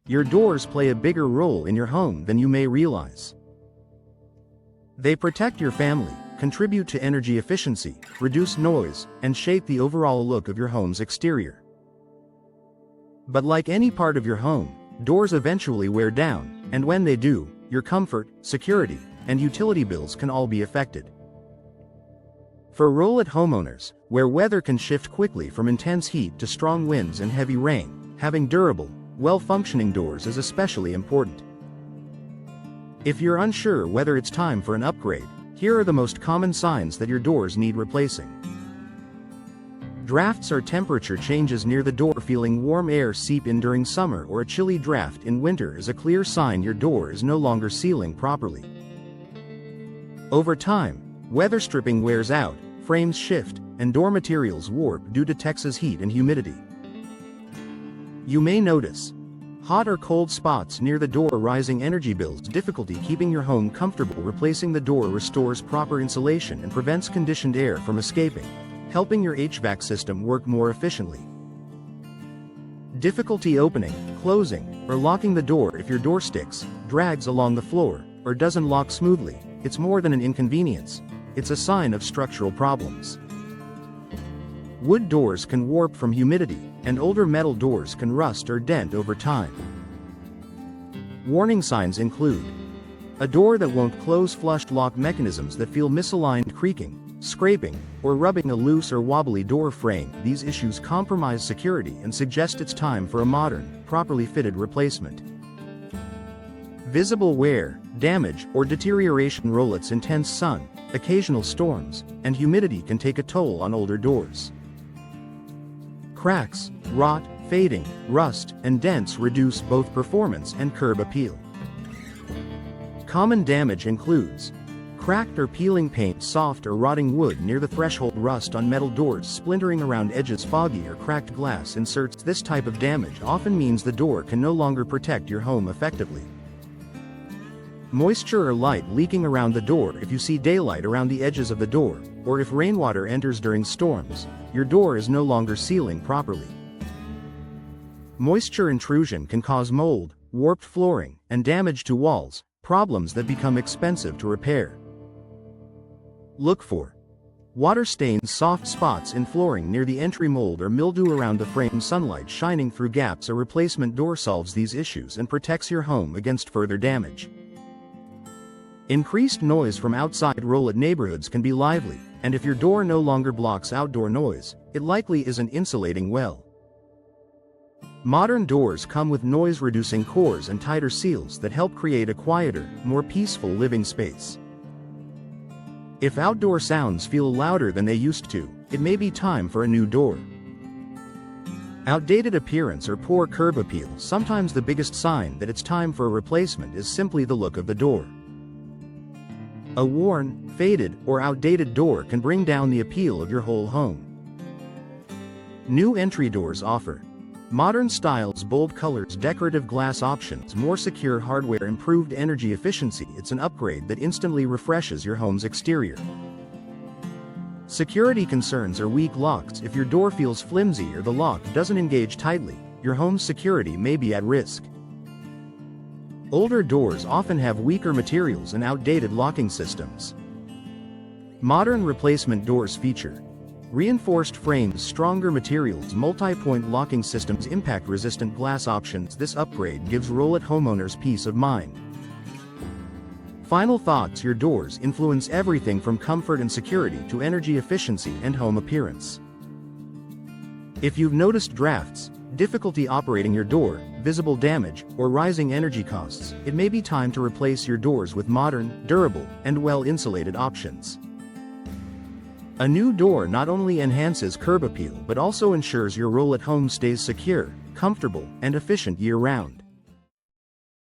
Your doors play a bigger role in your home than you may realize. They protect your family, contribute to energy efficiency, reduce noise, and shape the overall look of your home's exterior. But like any part of your home, doors eventually wear down, and when they do, your comfort, security, and utility bills can all be affected. For Rowlett homeowners, where weather can shift quickly from intense heat to strong winds and heavy rain, having durable, well-functioning doors is especially important. If you're unsure whether it's time for an upgrade, here are the most common signs that your doors need replacing. Drafts or temperature changes near the door. Feeling warm air seep in during summer or a chilly draft in winter is a clear sign your door is no longer sealing properly. Over time, weather stripping wears out, frames shift, and door materials warp due to Texas heat and humidity. You may notice hot or cold spots near the door. Rising energy bills. Difficulty keeping your home comfortable. Replacing the door restores proper insulation and prevents conditioned air from escaping, helping your HVAC system work more efficiently. Difficulty opening, closing, or locking the door. If your door sticks, drags along the floor, or doesn't lock smoothly, it's more than an inconvenience. It's a sign of structural problems. Wood doors can warp from humidity, and older metal doors can rust or dent over time. Warning signs include a door that won't close, flush lock mechanisms that feel misaligned, creaking, scraping, or rubbing, a loose or wobbly door frame. These issues compromise security and suggest it's time for a modern, properly fitted replacement. Visible wear, damage, or deterioration. Rowlett's intense sun, occasional storms, and humidity can take a toll on older doors. Cracks, rot, fading, rust, and dents reduce both performance and curb appeal. Common damage includes cracked or peeling paint, soft or rotting wood near the threshold, rust on metal doors, splintering around edges, foggy or cracked glass inserts. This type of damage often means the door can no longer protect your home effectively. Moisture or light leaking around the door. If you see daylight around the edges of the door, or if rainwater enters during storms, your door is no longer sealing properly. Moisture intrusion can cause mold, warped flooring, and damage to walls, problems that become expensive to repair. Look for water stains, soft spots in flooring near the entry, mold or mildew around the frame, sunlight shining through gaps. A replacement door solves these issues and protects your home against further damage. Increased noise from outside. Rowlett neighborhoods can be lively, and if your door no longer blocks outdoor noise, it likely isn't insulating well. Modern doors come with noise-reducing cores and tighter seals that help create a quieter, more peaceful living space. If outdoor sounds feel louder than they used to, it may be time for a new door. Outdated appearance or poor curb appeal. Sometimes the biggest sign that it's time for a replacement is simply the look of the door. A worn, faded, or outdated door can bring down the appeal of your whole home. New entry doors offer modern styles, bold colors, decorative glass options, more secure hardware, improved energy efficiency. It's an upgrade that instantly refreshes your home's exterior. Security concerns or weak locks. If your door feels flimsy or the lock doesn't engage tightly, your home's security may be at risk. Older doors often have weaker materials and outdated locking systems. Modern replacement doors feature reinforced frames, stronger materials, multi-point locking systems, impact-resistant glass options. This upgrade gives Rowlett homeowners peace of mind. Final thoughts: your doors influence everything from comfort and security to energy efficiency and home appearance. If you've noticed drafts, difficulty operating your door, visible damage, or rising energy costs, it may be time to replace your doors with modern, durable, and well-insulated options. A new door not only enhances curb appeal but also ensures your Rowlett home stays secure, comfortable, and efficient year-round.